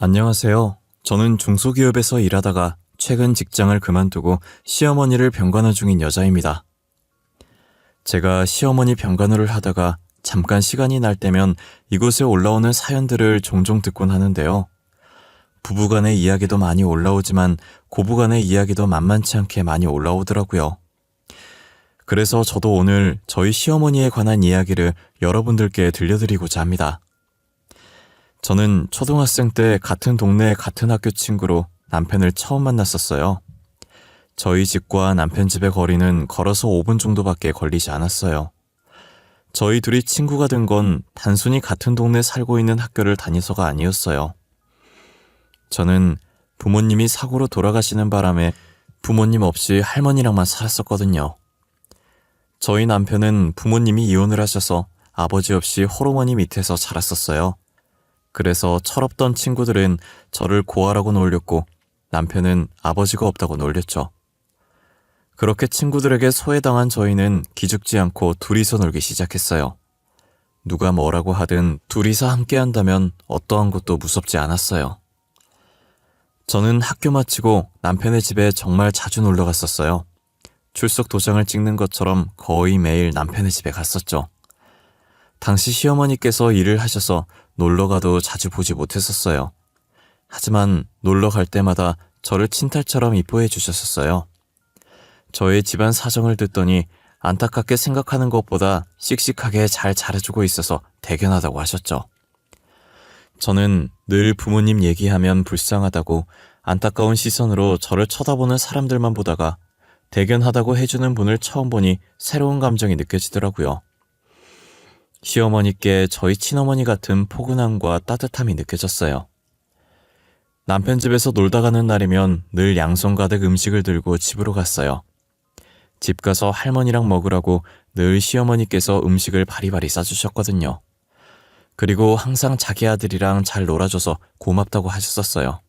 안녕하세요. 저는 중소기업에서 일하다가 최근 직장을 그만두고 시어머니를 병간호 중인 여자입니다. 제가 시어머니 병간호를 하다가 잠깐 시간이 날 때면 이곳에 올라오는 사연들을 종종 듣곤 하는데요. 부부간의 이야기도 많이 올라오지만 고부간의 이야기도 만만치 않게 많이 올라오더라고요. 그래서 저도 오늘 저희 시어머니에 관한 이야기를 여러분들께 들려드리고자 합니다. 저는 초등학생 때 같은 동네 같은 학교 친구로 남편을 처음 만났었어요. 저희 집과 남편 집의 거리는 걸어서 5분 정도밖에 걸리지 않았어요. 저희 둘이 친구가 된 건 단순히 같은 동네 살고 있는 학교를 다니서가 아니었어요. 저는 부모님이 사고로 돌아가시는 바람에 부모님 없이 할머니랑만 살았었거든요. 저희 남편은 부모님이 이혼을 하셔서 아버지 없이 홀어머니 밑에서 자랐었어요. 그래서 철없던 친구들은 저를 고아라고 놀렸고 남편은 아버지가 없다고 놀렸죠. 그렇게 친구들에게 소외당한 저희는 기죽지 않고 둘이서 놀기 시작했어요. 누가 뭐라고 하든 둘이서 함께 한다면 어떠한 것도 무섭지 않았어요. 저는 학교 마치고 남편의 집에 정말 자주 놀러 갔었어요. 출석 도장을 찍는 것처럼 거의 매일 남편의 집에 갔었죠. 당시 시어머니께서 일을 하셔서 놀러가도 자주 보지 못했었어요. 하지만 놀러 갈 때마다 저를 친딸처럼 이뻐해 주셨었어요. 저의 집안 사정을 듣더니 안타깝게 생각하는 것보다 씩씩하게 잘 잘해주고 있어서 대견하다고 하셨죠. 저는 늘 부모님 얘기하면 불쌍하다고 안타까운 시선으로 저를 쳐다보는 사람들만 보다가 대견하다고 해주는 분을 처음 보니 새로운 감정이 느껴지더라고요. 시어머니께 저희 친어머니 같은 포근함과 따뜻함이 느껴졌어요. 남편 집에서 놀다 가는 날이면 늘 양손 가득 음식을 들고 집으로 갔어요. 집 가서 할머니랑 먹으라고 늘 시어머니께서 음식을 바리바리 싸주셨거든요. 그리고 항상 자기 아들이랑 잘 놀아줘서 고맙다고 하셨었어요.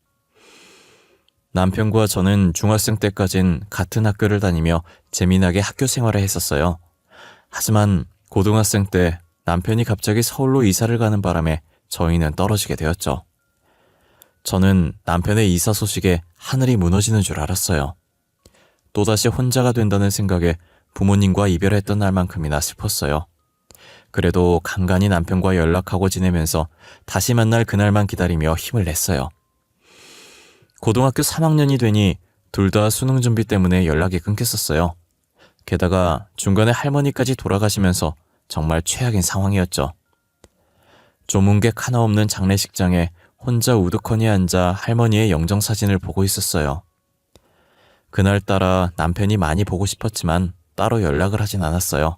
남편과 저는 중학생 때까진 같은 학교를 다니며 재미나게 학교 생활을 했었어요. 하지만 고등학생 때 남편이 갑자기 서울로 이사를 가는 바람에 저희는 떨어지게 되었죠. 저는 남편의 이사 소식에 하늘이 무너지는 줄 알았어요. 또다시 혼자가 된다는 생각에 부모님과 이별했던 날만큼이나 슬펐어요. 그래도 간간히 남편과 연락하고 지내면서 다시 만날 그날만 기다리며 힘을 냈어요. 고등학교 3학년이 되니 둘 다 수능 준비 때문에 연락이 끊겼었어요. 게다가 중간에 할머니까지 돌아가시면서 정말 최악인 상황이었죠. 조문객 하나 없는 장례식장에 혼자 우두커니 앉아 할머니의 영정사진을 보고 있었어요. 그날따라 남편이 많이 보고 싶었지만 따로 연락을 하진 않았어요.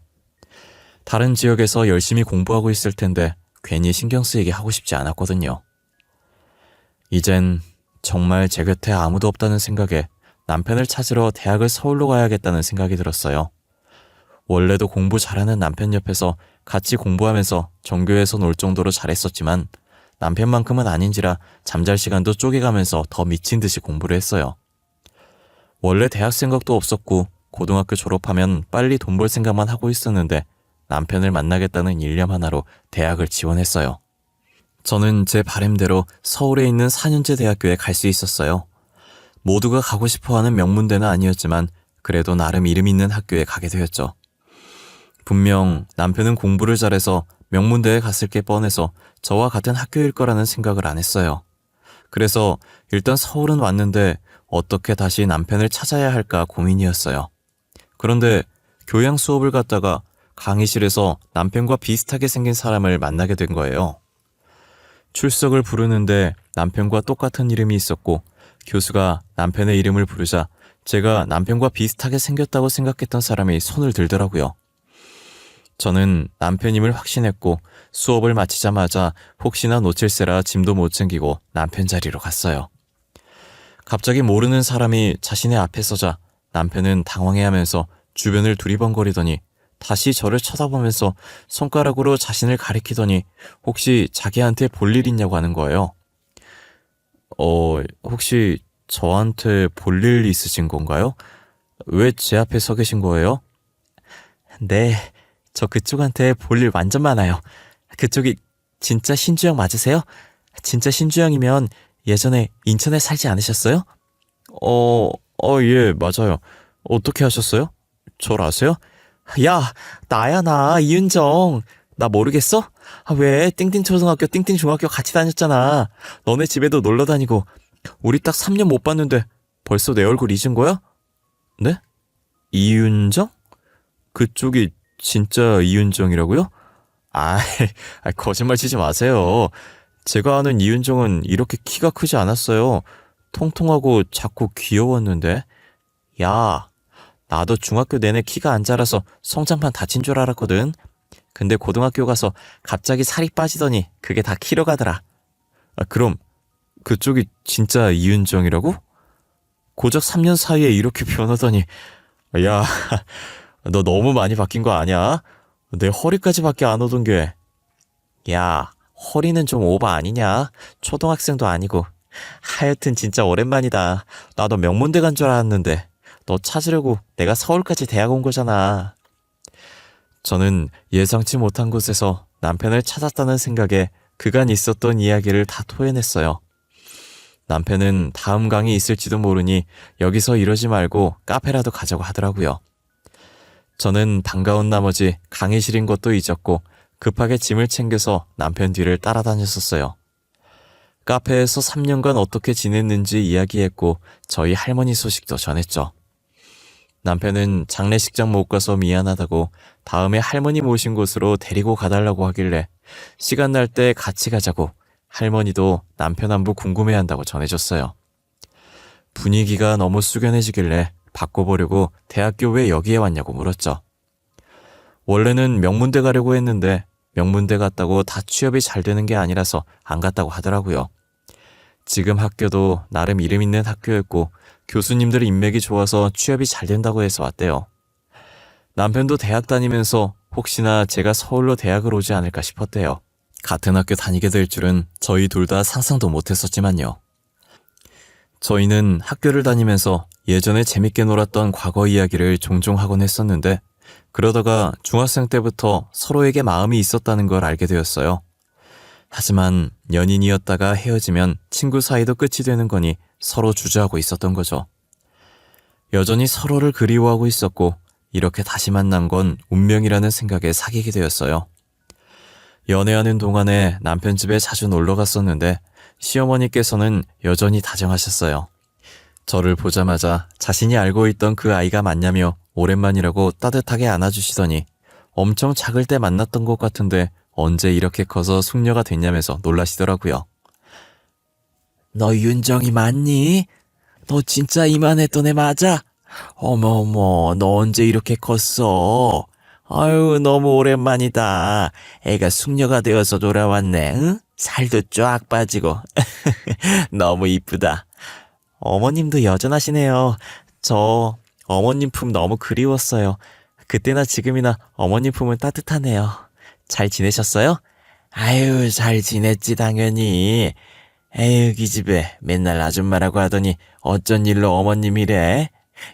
다른 지역에서 열심히 공부하고 있을 텐데 괜히 신경 쓰이게 하고 싶지 않았거든요. 이젠 정말 제 곁에 아무도 없다는 생각에 남편을 찾으러 대학을 서울로 가야겠다는 생각이 들었어요. 원래도 공부 잘하는 남편 옆에서 같이 공부하면서 전교에서 놀 정도로 잘했었지만 남편만큼은 아닌지라 잠잘 시간도 쪼개가면서 더 미친 듯이 공부를 했어요. 원래 대학 생각도 없었고 고등학교 졸업하면 빨리 돈 벌 생각만 하고 있었는데 남편을 만나겠다는 일념 하나로 대학을 지원했어요. 저는 제 바람대로 서울에 있는 4년제 대학교에 갈 수 있었어요. 모두가 가고 싶어하는 명문대는 아니었지만 그래도 나름 이름 있는 학교에 가게 되었죠. 분명 남편은 공부를 잘해서 명문대에 갔을 게 뻔해서 저와 같은 학교일 거라는 생각을 안 했어요. 그래서 일단 서울은 왔는데 어떻게 다시 남편을 찾아야 할까 고민이었어요. 그런데 교양 수업을 갔다가 강의실에서 남편과 비슷하게 생긴 사람을 만나게 된 거예요. 출석을 부르는데 남편과 똑같은 이름이 있었고 교수가 남편의 이름을 부르자 제가 남편과 비슷하게 생겼다고 생각했던 사람이 손을 들더라고요. 저는 남편임을 확신했고 수업을 마치자마자 혹시나 놓칠세라 짐도 못 챙기고 남편 자리로 갔어요. 갑자기 모르는 사람이 자신의 앞에 서자 남편은 당황해하면서 주변을 두리번거리더니 다시 저를 쳐다보면서 손가락으로 자신을 가리키더니 혹시 자기한테 볼 일 있냐고 하는 거예요. 혹시 저한테 볼 일 있으신 건가요? 왜 제 앞에 서 계신 거예요? 네, 저 그쪽한테 볼 일 완전 많아요. 그쪽이 진짜 신주영 맞으세요? 진짜 신주영이면 예전에 인천에 살지 않으셨어요? 예, 맞아요. 어떻게 하셨어요? 절 아세요? 야, 나야, 나, 이은정. 나 모르겠어? 왜, 띵띵초등학교, 띵띵중학교 같이 다녔잖아. 너네 집에도 놀러 다니고. 우리 딱 3년 못 봤는데 벌써 내 얼굴 잊은 거야? 네? 이윤정? 그쪽이 진짜 이윤정이라고요? 아, 거짓말 치지 마세요. 제가 아는 이윤정은 이렇게 키가 크지 않았어요. 통통하고 작고 귀여웠는데. 야, 나도 중학교 내내 키가 안 자라서 성장판 다친 줄 알았거든. 근데 고등학교 가서 갑자기 살이 빠지더니 그게 다 키로 가더라. 그럼 그쪽이 진짜 이윤정이라고? 고작 3년 사이에 이렇게 변하다니. 야, 너 너무 많이 바뀐 거 아니야? 내 허리까지밖에 안 오던 게. 야, 허리는 좀 오버 아니냐? 초등학생도 아니고. 하여튼 진짜 오랜만이다. 나도 명문대 간 줄 알았는데 너 찾으려고 내가 서울까지 대학 온 거잖아. 저는 예상치 못한 곳에서 남편을 찾았다는 생각에 그간 있었던 이야기를 다 토해냈어요. 남편은 다음 강이 있을지도 모르니 여기서 이러지 말고 카페라도 가자고 하더라고요. 저는 반가운 나머지 강의실인 것도 잊었고 급하게 짐을 챙겨서 남편 뒤를 따라다녔었어요. 카페에서 3년간 어떻게 지냈는지 이야기했고 저희 할머니 소식도 전했죠. 남편은 장례식장 못 가서 미안하다고 다음에 할머니 모신 곳으로 데리고 가달라고 하길래 시간 날 때 같이 가자고 할머니도 남편 안부 궁금해한다고 전해줬어요. 분위기가 너무 숙연해지길래 바꿔보려고 대학교 왜 여기에 왔냐고 물었죠. 원래는 명문대 가려고 했는데 명문대 갔다고 다 취업이 잘 되는 게 아니라서 안 갔다고 하더라고요. 지금 학교도 나름 이름 있는 학교였고 교수님들 인맥이 좋아서 취업이 잘 된다고 해서 왔대요. 남편도 대학 다니면서 혹시나 제가 서울로 대학을 오지 않을까 싶었대요. 같은 학교 다니게 될 줄은 저희 둘 다 상상도 못했었지만요. 저희는 학교를 다니면서 예전에 재밌게 놀았던 과거 이야기를 종종 하곤 했었는데 그러다가 중학생 때부터 서로에게 마음이 있었다는 걸 알게 되었어요. 하지만 연인이었다가 헤어지면 친구 사이도 끝이 되는 거니 서로 주저하고 있었던 거죠. 여전히 서로를 그리워하고 있었고 이렇게 다시 만난 건 운명이라는 생각에 사귀게 되었어요. 연애하는 동안에 남편 집에 자주 놀러 갔었는데 시어머니께서는 여전히 다정하셨어요. 저를 보자마자 자신이 알고 있던 그 아이가 맞냐며 오랜만이라고 따뜻하게 안아주시더니 엄청 작을 때 만났던 것 같은데 언제 이렇게 커서 숙녀가 됐냐면서 놀라시더라고요. 너 윤정이 맞니? 너 진짜 이만했던 애 맞아? 어머어머, 너 언제 이렇게 컸어? 아유, 너무 오랜만이다. 애가 숙녀가 되어서 돌아왔네, 응? 살도 쫙 빠지고. 너무 이쁘다. 어머님도 여전하시네요. 저 어머님 품 너무 그리웠어요. 그때나 지금이나 어머님 품은 따뜻하네요. 잘 지내셨어요? 아유, 잘 지냈지 당연히. 에휴, 기집애 맨날 아줌마라고 하더니 어쩐 일로 어머님이래?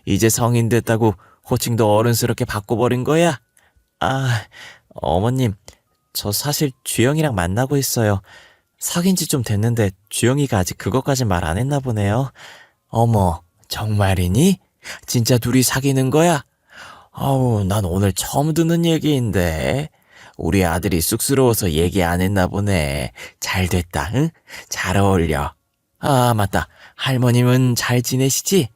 이제 성인 됐다고 호칭도 어른스럽게 바꿔버린 거야? 아, 어머님, 저 사실 주영이랑 만나고 있어요. 사귄 지 좀 됐는데 주영이가 아직 그것까진 말 안 했나 보네요. 어머, 정말이니? 진짜 둘이 사귀는 거야? 아우, 난 오늘 처음 듣는 얘기인데. 우리 아들이 쑥스러워서 얘기 안 했나 보네. 잘 됐다, 응? 잘 어울려. 아, 맞다. 할머님은 잘 지내시지?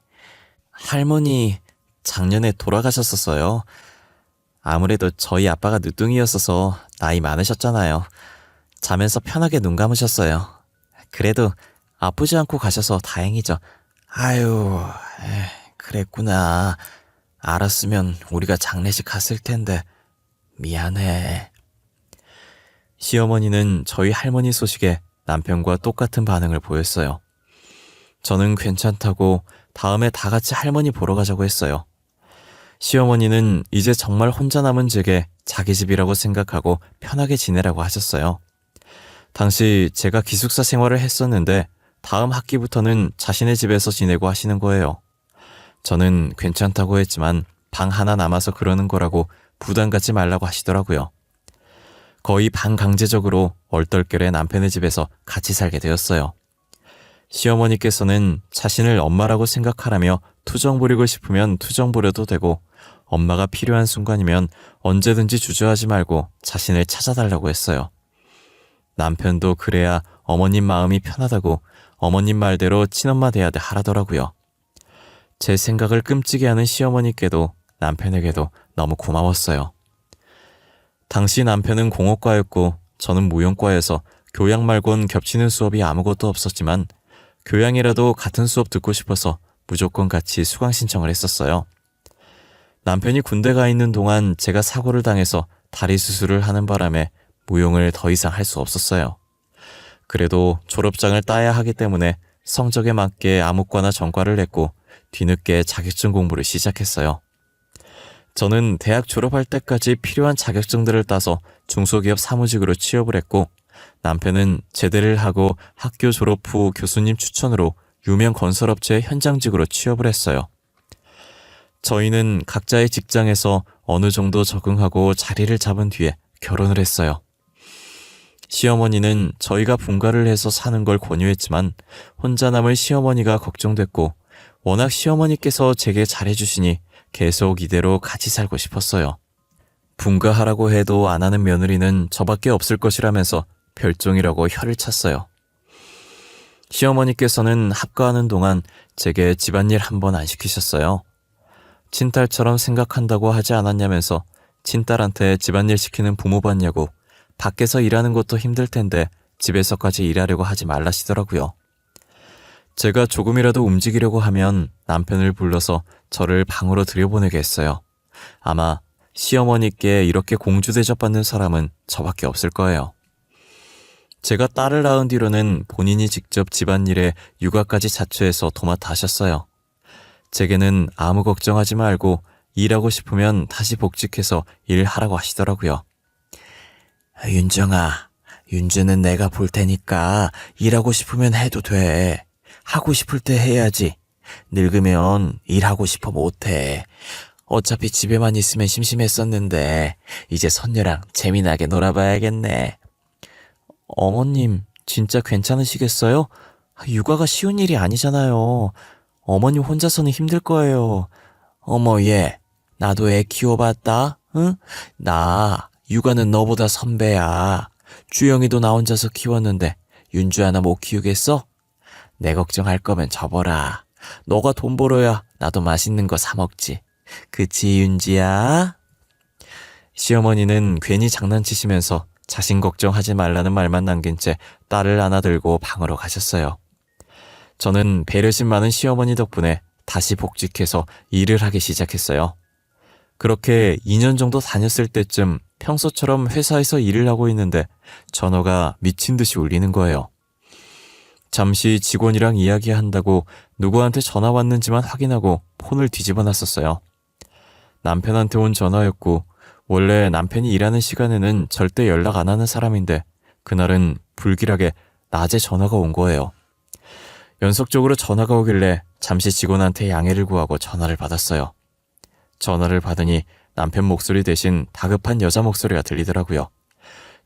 할머니, 작년에 돌아가셨었어요. 아무래도 저희 아빠가 늦둥이였어서 나이 많으셨잖아요. 자면서 편하게 눈 감으셨어요. 그래도 아프지 않고 가셔서 다행이죠. 아유, 그랬구나. 알았으면 우리가 장례식 갔을 텐데 미안해. 시어머니는 저희 할머니 소식에 남편과 똑같은 반응을 보였어요. 저는 괜찮다고 다음에 다 같이 할머니 보러 가자고 했어요. 시어머니는 이제 정말 혼자 남은 제게 자기 집이라고 생각하고 편하게 지내라고 하셨어요. 당시 제가 기숙사 생활을 했었는데 다음 학기부터는 자신의 집에서 지내고 하시는 거예요. 저는 괜찮다고 했지만 방 하나 남아서 그러는 거라고 부담 갖지 말라고 하시더라고요. 거의 반강제적으로 얼떨결에 남편의 집에서 같이 살게 되었어요. 시어머니께서는 자신을 엄마라고 생각하라며 투정 부리고 싶으면 투정 부려도 되고 엄마가 필요한 순간이면 언제든지 주저하지 말고 자신을 찾아달라고 했어요. 남편도 그래야 어머님 마음이 편하다고 어머님 말대로 친엄마 대하듯 하라더라고요. 제 생각을 끔찍이 하는 시어머니께도 남편에게도 너무 고마웠어요. 당시 남편은 공업과였고 저는 무용과여서 교양 말곤 겹치는 수업이 아무것도 없었지만 교양이라도 같은 수업 듣고 싶어서 무조건 같이 수강 신청을 했었어요. 남편이 군대 가 있는 동안 제가 사고를 당해서 다리 수술을 하는 바람에 무용을 더 이상 할 수 없었어요. 그래도 졸업장을 따야 하기 때문에 성적에 맞게 암흑과나 전과를 냈고 뒤늦게 자격증 공부를 시작했어요. 저는 대학 졸업할 때까지 필요한 자격증들을 따서 중소기업 사무직으로 취업을 했고 남편은 제대를 하고 학교 졸업 후 교수님 추천으로 유명 건설업체 현장직으로 취업을 했어요. 저희는 각자의 직장에서 어느 정도 적응하고 자리를 잡은 뒤에 결혼을 했어요. 시어머니는 저희가 분가를 해서 사는 걸 권유했지만 혼자 남을 시어머니가 걱정됐고 워낙 시어머니께서 제게 잘해주시니 계속 이대로 같이 살고 싶었어요. 분가하라고 해도 안 하는 며느리는 저밖에 없을 것이라면서 별종이라고 혀를 찼어요. 시어머니께서는 합가하는 동안 제게 집안일 한 번 안 시키셨어요. 친딸처럼 생각한다고 하지 않았냐면서 친딸한테 집안일 시키는 부모 봤냐고 밖에서 일하는 것도 힘들 텐데 집에서까지 일하려고 하지 말라시더라고요. 제가 조금이라도 움직이려고 하면 남편을 불러서 저를 방으로 들여보내게 했어요. 아마 시어머니께 이렇게 공주 대접받는 사람은 저밖에 없을 거예요. 제가 딸을 낳은 뒤로는 본인이 직접 집안일에 육아까지 자처해서 도맡아 하셨어요. 제게는 아무 걱정하지 말고 일하고 싶으면 다시 복직해서 일하라고 하시더라고요. 윤정아, 윤주는 내가 볼 테니까 일하고 싶으면 해도 돼. 하고 싶을 때 해야지. 늙으면 일하고 싶어 못해. 어차피 집에만 있으면 심심했었는데 이제 손녀랑 재미나게 놀아봐야겠네. 어머님, 진짜 괜찮으시겠어요? 육아가 쉬운 일이 아니잖아요. 어머님 혼자서는 힘들 거예요. 어머 얘, 나도 애 키워봤다, 응? 나 육아는 너보다 선배야. 주영이도 나 혼자서 키웠는데 윤주 하나 못 키우겠어? 내 걱정할 거면 접어라. 너가 돈 벌어야 나도 맛있는 거 사 먹지. 그치 윤지야? 시어머니는 괜히 장난치시면서 자신 걱정하지 말라는 말만 남긴 채 딸을 안아들고 방으로 가셨어요. 저는 배려심 많은 시어머니 덕분에 다시 복직해서 일을 하기 시작했어요. 그렇게 2년 정도 다녔을 때쯤 평소처럼 회사에서 일을 하고 있는데 전화가 미친 듯이 울리는 거예요. 잠시 직원이랑 이야기한다고 누구한테 전화 왔는지만 확인하고 폰을 뒤집어 놨었어요. 남편한테 온 전화였고 원래 남편이 일하는 시간에는 절대 연락 안 하는 사람인데 그날은 불길하게 낮에 전화가 온 거예요. 연속적으로 전화가 오길래 잠시 직원한테 양해를 구하고 전화를 받았어요. 전화를 받으니 남편 목소리 대신 다급한 여자 목소리가 들리더라고요.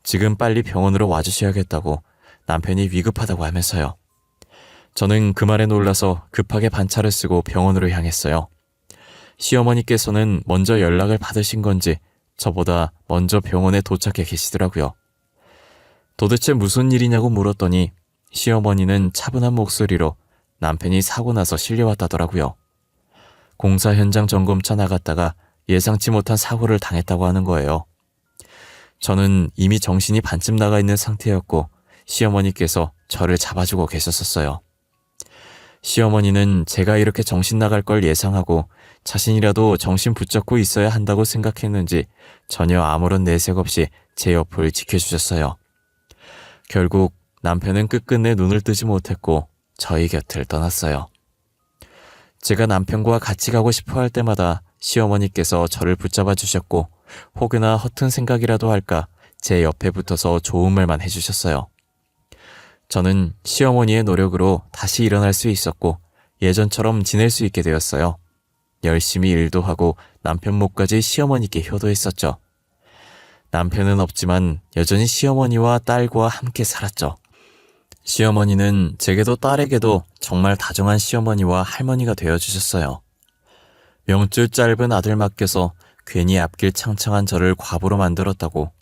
지금 빨리 병원으로 와주셔야겠다고 남편이 위급하다고 하면서요. 저는 그 말에 놀라서 급하게 반차를 쓰고 병원으로 향했어요. 시어머니께서는 먼저 연락을 받으신 건지 저보다 먼저 병원에 도착해 계시더라고요. 도대체 무슨 일이냐고 물었더니 시어머니는 차분한 목소리로 남편이 사고 나서 실려왔다더라고요. 공사 현장 점검차 나갔다가 예상치 못한 사고를 당했다고 하는 거예요. 저는 이미 정신이 반쯤 나가 있는 상태였고 시어머니께서 저를 잡아주고 계셨었어요. 시어머니는 제가 이렇게 정신 나갈 걸 예상하고 자신이라도 정신 붙잡고 있어야 한다고 생각했는지 전혀 아무런 내색 없이 제 옆을 지켜주셨어요. 결국 남편은 끝끝내 눈을 뜨지 못했고 저희 곁을 떠났어요. 제가 남편과 같이 가고 싶어 할 때마다 시어머니께서 저를 붙잡아 주셨고 혹여나 허튼 생각이라도 할까 제 옆에 붙어서 좋은 말만 해주셨어요. 저는 시어머니의 노력으로 다시 일어날 수 있었고 예전처럼 지낼 수 있게 되었어요. 열심히 일도 하고 남편 몫까지 시어머니께 효도했었죠. 남편은 없지만 여전히 시어머니와 딸과 함께 살았죠. 시어머니는 제게도 딸에게도 정말 다정한 시어머니와 할머니가 되어주셨어요. 명줄 짧은 아들 맡겨서 괜히 앞길 창창한 저를 과부로 만들었다고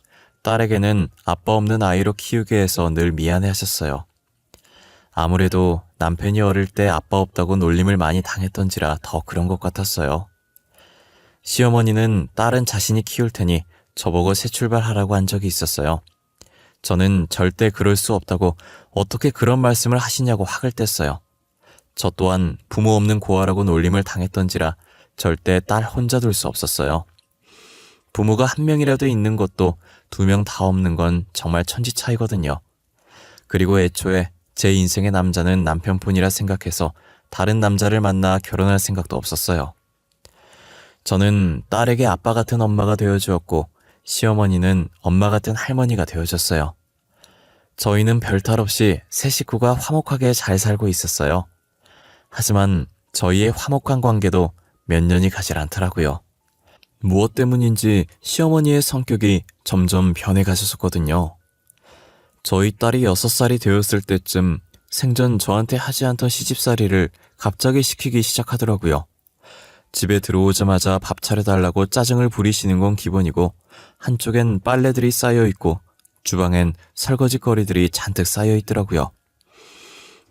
딸에게는 아빠 없는 아이로 키우게 해서 늘 미안해하셨어요. 아무래도 남편이 어릴 때 아빠 없다고 놀림을 많이 당했던지라 더 그런 것 같았어요. 시어머니는 딸은 자신이 키울 테니 저보고 새 출발하라고 한 적이 있었어요. 저는 절대 그럴 수 없다고 어떻게 그런 말씀을 하시냐고 화를 뗐어요. 저 또한 부모 없는 고아라고 놀림을 당했던지라 절대 딸 혼자 둘 수 없었어요. 부모가 한 명이라도 있는 것도 2명 다 없는 건 정말 천지 차이거든요. 그리고 애초에 제 인생의 남자는 남편뿐이라 생각해서 다른 남자를 만나 결혼할 생각도 없었어요. 저는 딸에게 아빠 같은 엄마가 되어주었고 시어머니는 엄마 같은 할머니가 되어줬어요. 저희는 별탈 없이 세 식구가 화목하게 잘 살고 있었어요. 하지만 저희의 화목한 관계도 몇 년이 가질 않더라고요. 무엇 때문인지 시어머니의 성격이 점점 변해가셨었거든요. 저희 딸이 6살이 되었을 때쯤 생전 저한테 하지 않던 시집살이를 갑자기 시키기 시작하더라고요. 집에 들어오자마자 밥 차려달라고 짜증을 부리시는 건 기본이고 한쪽엔 빨래들이 쌓여있고 주방엔 설거지거리들이 잔뜩 쌓여있더라고요.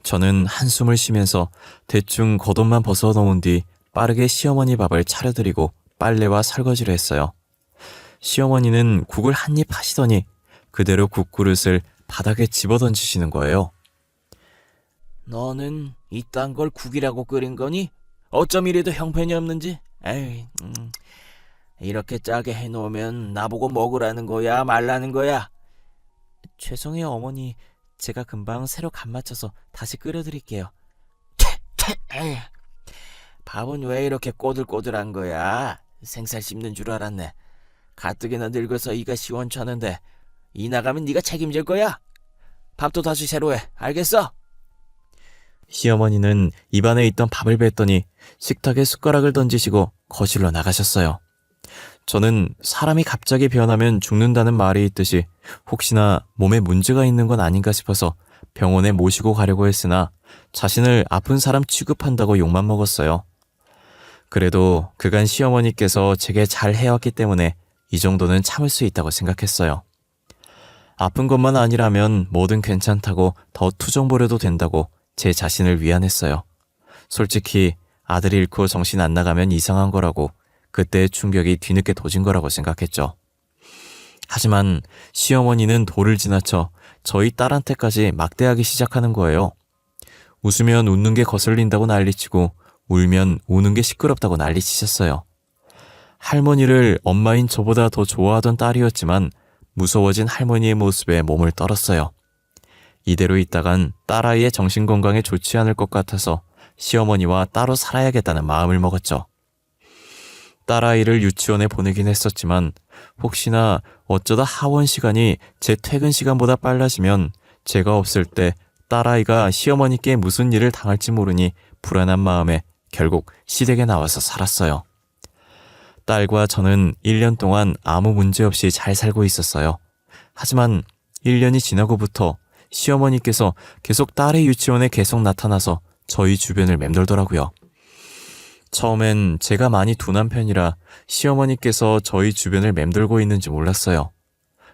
저는 한숨을 쉬면서 대충 겉옷만 벗어놓은 뒤 빠르게 시어머니 밥을 차려드리고 빨래와 설거지를 했어요. 시어머니는 국을 한 입 하시더니 그대로 국그릇을 바닥에 집어던지시는 거예요. 너는 이딴 걸 국이라고 끓인 거니? 어쩜 이래도 형편이 없는지? 에이, 이렇게 짜게 해놓으면 나보고 먹으라는 거야, 말라는 거야? 죄송해요 어머니, 제가 금방 새로 간 맞춰서 다시 끓여드릴게요. 에이, 밥은 왜 이렇게 꼬들꼬들한 거야? 생살 씹는 줄 알았네. 가뜩이나 늙어서 이가 시원찮은데 이 나가면 네가 책임질 거야? 밥도 다시 새로 해, 알겠어? 시어머니는 입안에 있던 밥을 뱉더니 식탁에 숟가락을 던지시고 거실로 나가셨어요. 저는 사람이 갑자기 변하면 죽는다는 말이 있듯이 혹시나 몸에 문제가 있는 건 아닌가 싶어서 병원에 모시고 가려고 했으나 자신을 아픈 사람 취급한다고 욕만 먹었어요. 그래도 그간 시어머니께서 제게 잘 해왔기 때문에 이 정도는 참을 수 있다고 생각했어요. 아픈 것만 아니라면 뭐든 괜찮다고 더 투정 부려도 된다고 제 자신을 위안했어요. 솔직히 아들 잃고 정신 안 나가면 이상한 거라고 그때의 충격이 뒤늦게 도진 거라고 생각했죠. 하지만 시어머니는 도를 지나쳐 저희 딸한테까지 막대하기 시작하는 거예요. 웃으면 웃는 게 거슬린다고 난리치고 울면 우는 게 시끄럽다고 난리치셨어요. 할머니를 엄마인 저보다 더 좋아하던 딸이었지만 무서워진 할머니의 모습에 몸을 떨었어요. 이대로 있다간 딸아이의 정신건강에 좋지 않을 것 같아서 시어머니와 따로 살아야겠다는 마음을 먹었죠. 딸아이를 유치원에 보내긴 했었지만 혹시나 어쩌다 하원 시간이 제 퇴근 시간보다 빨라지면 제가 없을 때 딸아이가 시어머니께 무슨 일을 당할지 모르니 불안한 마음에 결국 시댁에 나와서 살았어요. 딸과 저는 1년 동안 아무 문제 없이 잘 살고 있었어요. 하지만 1년이 지나고부터 시어머니께서 계속 딸의 유치원에 계속 나타나서 저희 주변을 맴돌더라고요. 처음엔 제가 많이 둔한 편이라 시어머니께서 저희 주변을 맴돌고 있는지 몰랐어요.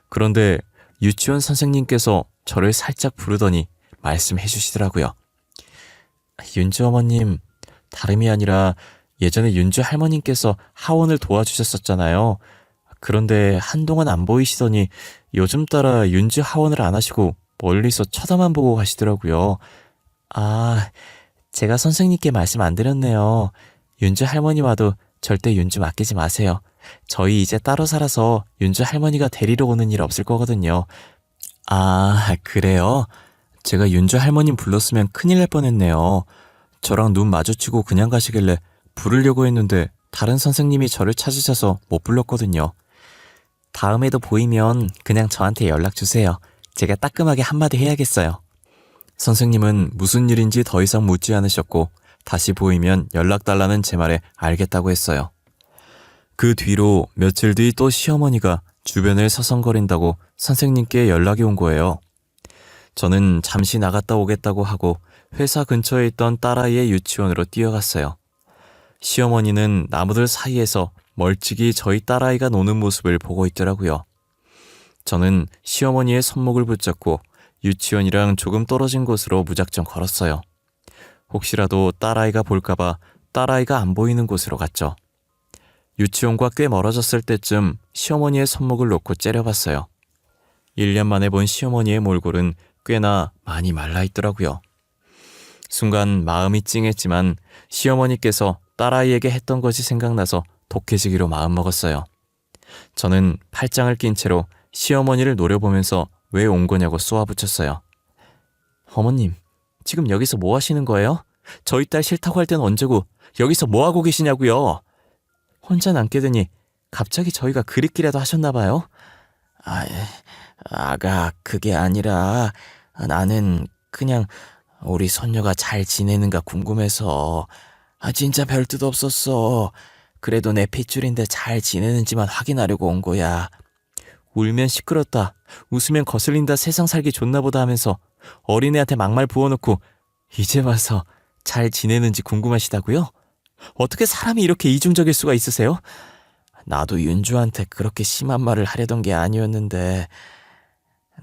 그런데 유치원 선생님께서 저를 살짝 부르더니 말씀해 주시더라고요. 윤주 어머님, 다름이 아니라 예전에 윤주 할머님께서 하원을 도와주셨었잖아요. 그런데 한동안 안 보이시더니 요즘 따라 윤주 하원을 안 하시고 멀리서 쳐다만 보고 가시더라고요. 아, 제가 선생님께 말씀 안 드렸네요. 윤주 할머니와도 절대 윤주 맡기지 마세요. 저희 이제 따로 살아서 윤주 할머니가 데리러 오는 일 없을 거거든요. 아, 그래요? 제가 윤주 할머님 불렀으면 큰일 날 뻔했네요. 저랑 눈 마주치고 그냥 가시길래 부르려고 했는데 다른 선생님이 저를 찾으셔서 못 불렀거든요. 다음에도 보이면 그냥 저한테 연락 주세요. 제가 따끔하게 한마디 해야겠어요. 선생님은 무슨 일인지 더 이상 묻지 않으셨고 다시 보이면 연락 달라는 제 말에 알겠다고 했어요. 그 뒤로 며칠 뒤 또 시어머니가 주변을 서성거린다고 선생님께 연락이 온 거예요. 저는 잠시 나갔다 오겠다고 하고 회사 근처에 있던 딸아이의 유치원으로 뛰어갔어요. 시어머니는 나무들 사이에서 멀찍이 저희 딸아이가 노는 모습을 보고 있더라고요. 저는 시어머니의 손목을 붙잡고 유치원이랑 조금 떨어진 곳으로 무작정 걸었어요. 혹시라도 딸아이가 볼까봐 딸아이가 안 보이는 곳으로 갔죠. 유치원과 꽤 멀어졌을 때쯤 시어머니의 손목을 놓고 째려봤어요. 1년 만에 본 시어머니의 몰골은 꽤나 많이 말라있더라고요. 순간 마음이 찡했지만 시어머니께서 딸아이에게 했던 것이 생각나서 독해지기로 마음먹었어요. 저는 팔짱을 낀 채로 시어머니를 노려보면서 왜 온 거냐고 쏘아붙였어요. 어머님, 지금 여기서 뭐 하시는 거예요? 저희 딸 싫다고 할 땐 언제고 여기서 뭐 하고 계시냐고요? 혼자 남게 되니 갑자기 저희가 그립기라도 하셨나 봐요? 아가, 그게 아니라 나는 그냥 우리 손녀가 잘 지내는가 궁금해서. 진짜 별 뜻 없었어. 그래도 내 핏줄인데 잘 지내는지만 확인하려고 온 거야. 울면 시끄럽다, 웃으면 거슬린다, 세상 살기 좋나 보다 하면서 어린애한테 막말 부어놓고 이제 와서 잘 지내는지 궁금하시다고요? 어떻게 사람이 이렇게 이중적일 수가 있으세요? 나도 윤주한테 그렇게 심한 말을 하려던 게 아니었는데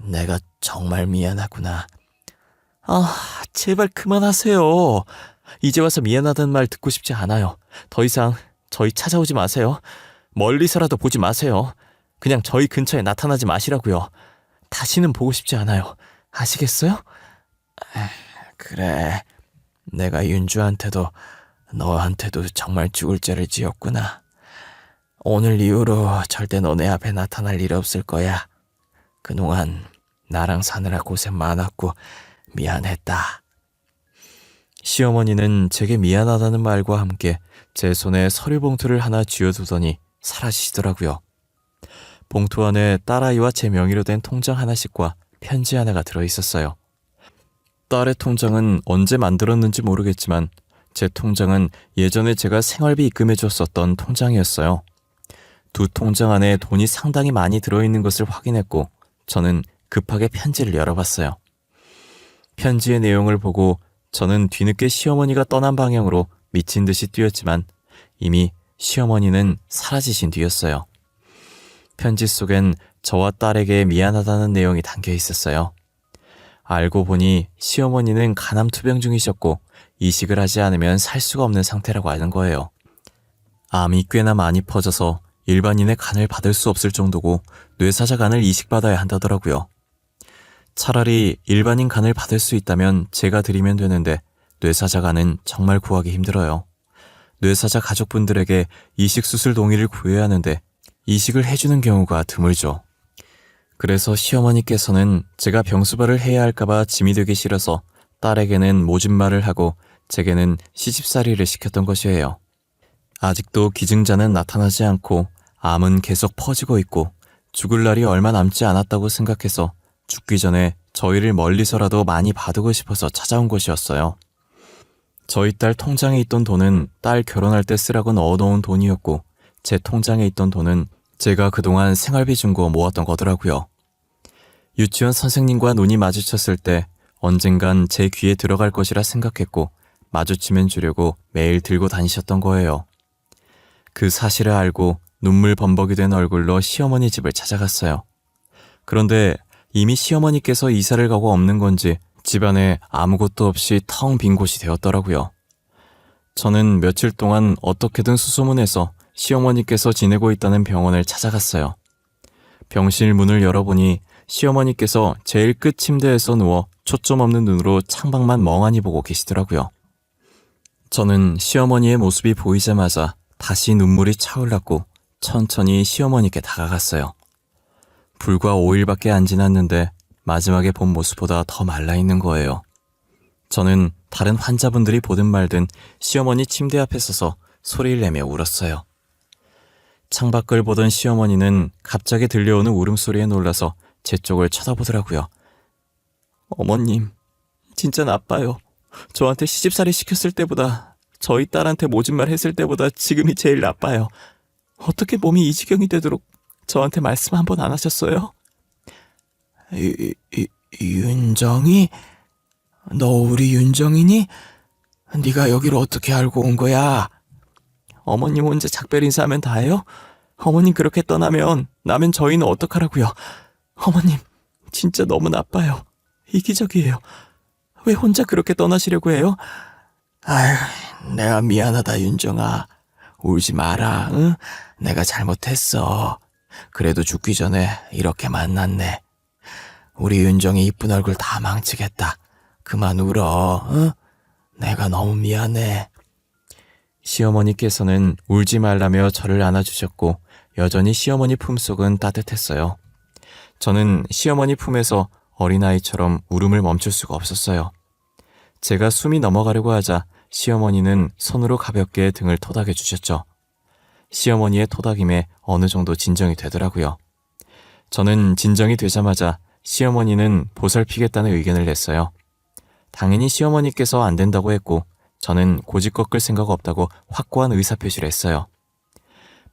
내가 정말 미안하구나. 제발 그만하세요. 이제 와서 미안하다는 말 듣고 싶지 않아요. 더 이상 저희 찾아오지 마세요. 멀리서라도 보지 마세요. 그냥 저희 근처에 나타나지 마시라고요. 다시는 보고 싶지 않아요. 아시겠어요? 그래, 내가 윤주한테도 너한테도 정말 죽을 죄를 지었구나. 오늘 이후로 절대 너네 앞에 나타날 일 없을 거야. 그동안 나랑 사느라 고생 많았고 미안했다. 시어머니는 제게 미안하다는 말과 함께 제 손에 서류 봉투를 하나 쥐어두더니 사라지시더라고요. 봉투 안에 딸아이와 제 명의로 된 통장 하나씩과 편지 하나가 들어있었어요. 딸의 통장은 언제 만들었는지 모르겠지만 제 통장은 예전에 제가 생활비 입금해 줬었던 통장이었어요. 두 통장 안에 돈이 상당히 많이 들어있는 것을 확인했고 저는 급하게 편지를 열어봤어요. 편지의 내용을 보고 저는 뒤늦게 시어머니가 떠난 방향으로 미친 듯이 뛰었지만 이미 시어머니는 사라지신 뒤였어요. 편지 속엔 저와 딸에게 미안하다는 내용이 담겨 있었어요. 알고 보니 시어머니는 간암투병 중이셨고 이식을 하지 않으면 살 수가 없는 상태라고 아는 거예요. 암이 꽤나 많이 퍼져서 일반인의 간을 받을 수 없을 정도고 뇌사자 간을 이식받아야 한다더라고요. 차라리 일반인 간을 받을 수 있다면 제가 드리면 되는데 뇌사자 간은 정말 구하기 힘들어요. 뇌사자 가족분들에게 이식 수술 동의를 구해야 하는데 이식을 해주는 경우가 드물죠. 그래서 시어머니께서는 제가 병수발을 해야 할까봐 짐이 되기 싫어서 딸에게는 모진말을 하고 제게는 시집살이를 시켰던 것이에요. 아직도 기증자는 나타나지 않고 암은 계속 퍼지고 있고 죽을 날이 얼마 남지 않았다고 생각해서 죽기 전에 저희를 멀리서라도 많이 봐두고 싶어서 찾아온 것이었어요. 저희 딸 통장에 있던 돈은 딸 결혼할 때 쓰라고 넣어놓은 돈이었고 제 통장에 있던 돈은 제가 그동안 생활비 준 거 모았던 거더라고요. 유치원 선생님과 눈이 마주쳤을 때 언젠간 제 귀에 들어갈 것이라 생각했고 마주치면 주려고 매일 들고 다니셨던 거예요. 그 사실을 알고 눈물 범벅이 된 얼굴로 시어머니 집을 찾아갔어요. 그런데 이미 시어머니께서 이사를 가고 없는 건지 집안에 아무것도 없이 텅 빈 곳이 되었더라고요. 저는 며칠 동안 어떻게든 수소문해서 시어머니께서 지내고 있다는 병원을 찾아갔어요. 병실 문을 열어보니 시어머니께서 제일 끝 침대에서 누워 초점 없는 눈으로 창밖만 멍하니 보고 계시더라고요. 저는 시어머니의 모습이 보이자마자 다시 눈물이 차올랐고 천천히 시어머니께 다가갔어요. 불과 5일밖에 안 지났는데 마지막에 본 모습보다 더 말라있는 거예요. 저는 다른 환자분들이 보든 말든 시어머니 침대 앞에 서서 소리를 내며 울었어요. 창밖을 보던 시어머니는 갑자기 들려오는 울음소리에 놀라서 제 쪽을 쳐다보더라고요. 어머님, 진짜 나빠요. 저한테 시집살이 시켰을 때보다, 저희 딸한테 모진말 했을 때보다 지금이 제일 나빠요. 어떻게 몸이 이 지경이 되도록 저한테 말씀 한 번 안 하셨어요? 윤정이? 너 우리 윤정이니? 네가 여기를 어떻게 알고 온 거야? 어머님 혼자 작별 인사하면 다해요? 어머님 그렇게 떠나면 저희는 어떡하라고요? 어머님 진짜 너무 나빠요. 이기적이에요. 왜 혼자 그렇게 떠나시려고 해요? 아휴, 내가 미안하다, 윤정아. 울지 마라, 응? 내가 잘못했어. 그래도 죽기 전에 이렇게 만났네. 우리 윤정이 이쁜 얼굴 다 망치겠다. 그만 울어, 응? 내가 너무 미안해. 시어머니께서는 울지 말라며 저를 안아주셨고 여전히 시어머니 품속은 따뜻했어요. 저는 시어머니 품에서 어린아이처럼 울음을 멈출 수가 없었어요. 제가 숨이 넘어가려고 하자 시어머니는 손으로 가볍게 등을 토닥여 주셨죠. 시어머니의 토닥임에 어느 정도 진정이 되더라고요. 저는 진정이 되자마자 시어머니는 보살피겠다는 의견을 냈어요. 당연히 시어머니께서 안 된다고 했고 저는 고집 꺾을 생각 없다고 확고한 의사표시를 했어요.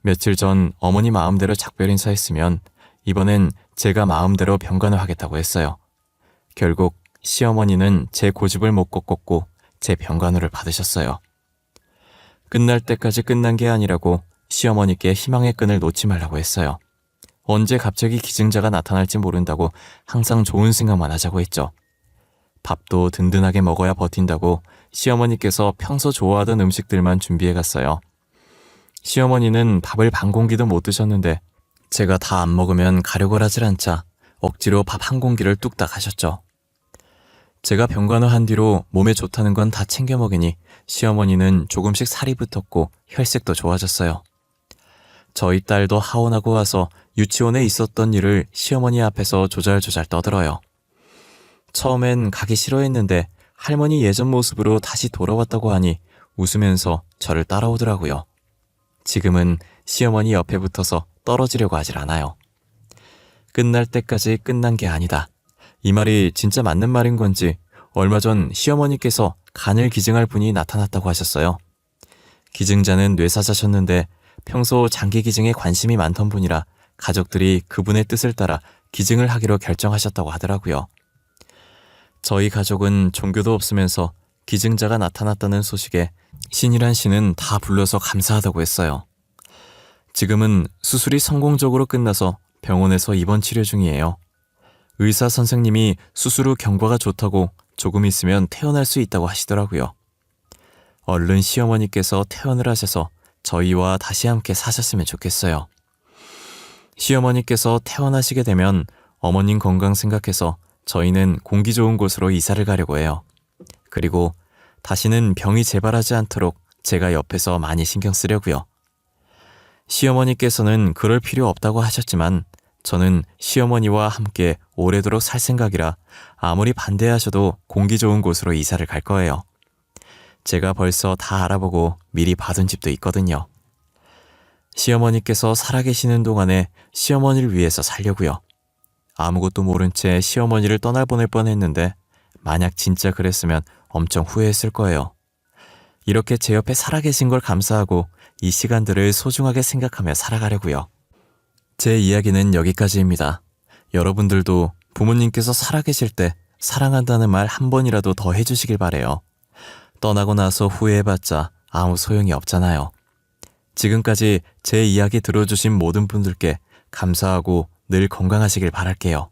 며칠 전 어머니 마음대로 작별 인사했으면 이번엔 제가 마음대로 병간을 하겠다고 했어요. 결국 시어머니는 제 고집을 못 꺾었고 제 병간호를 받으셨어요. 끝날 때까지 끝난 게 아니라고 시어머니께 희망의 끈을 놓지 말라고 했어요. 언제 갑자기 기증자가 나타날지 모른다고 항상 좋은 생각만 하자고 했죠. 밥도 든든하게 먹어야 버틴다고 시어머니께서 평소 좋아하던 음식들만 준비해 갔어요. 시어머니는 밥을 반 공기도 못 드셨는데 제가 다 안 먹으면 가려고 하질 않자 억지로 밥 한 공기를 뚝딱 하셨죠. 제가 병간호 한 뒤로 몸에 좋다는 건 다 챙겨 먹이니 시어머니는 조금씩 살이 붙었고 혈색도 좋아졌어요. 저희 딸도 하원하고 와서 유치원에 있었던 일을 시어머니 앞에서 조잘조잘 떠들어요. 처음엔 가기 싫어했는데 할머니 예전 모습으로 다시 돌아왔다고 하니 웃으면서 저를 따라오더라고요. 지금은 시어머니 옆에 붙어서 떨어지려고 하질 않아요. 끝날 때까지 끝난 게 아니다. 이 말이 진짜 맞는 말인 건지 얼마 전 시어머니께서 간을 기증할 분이 나타났다고 하셨어요. 기증자는 뇌사자셨는데 평소 장기 기증에 관심이 많던 분이라 가족들이 그분의 뜻을 따라 기증을 하기로 결정하셨다고 하더라고요. 저희 가족은 종교도 없으면서 기증자가 나타났다는 소식에 신이란 신은 다 불러서 감사하다고 했어요. 지금은 수술이 성공적으로 끝나서 병원에서 입원 치료 중이에요. 의사 선생님이 수술 후 경과가 좋다고 조금 있으면 퇴원할 수 있다고 하시더라고요. 얼른 시어머니께서 퇴원을 하셔서 저희와 다시 함께 사셨으면 좋겠어요. 시어머니께서 퇴원하시게 되면 어머님 건강 생각해서 저희는 공기 좋은 곳으로 이사를 가려고 해요. 그리고 다시는 병이 재발하지 않도록 제가 옆에서 많이 신경 쓰려고요. 시어머니께서는 그럴 필요 없다고 하셨지만 저는 시어머니와 함께 오래도록 살 생각이라 아무리 반대하셔도 공기 좋은 곳으로 이사를 갈 거예요. 제가 벌써 다 알아보고 미리 봐둔 집도 있거든요. 시어머니께서 살아계시는 동안에 시어머니를 위해서 살려고요. 아무것도 모른 채 시어머니를 떠나보낼 뻔했는데 만약 진짜 그랬으면 엄청 후회했을 거예요. 이렇게 제 옆에 살아계신 걸 감사하고 이 시간들을 소중하게 생각하며 살아가려고요. 제 이야기는 여기까지입니다. 여러분들도 부모님께서 살아계실 때 사랑한다는 말 한 번이라도 더 해주시길 바래요. 떠나고 나서 후회해봤자 아무 소용이 없잖아요. 지금까지 제 이야기 들어주신 모든 분들께 감사하고 늘 건강하시길 바랄게요.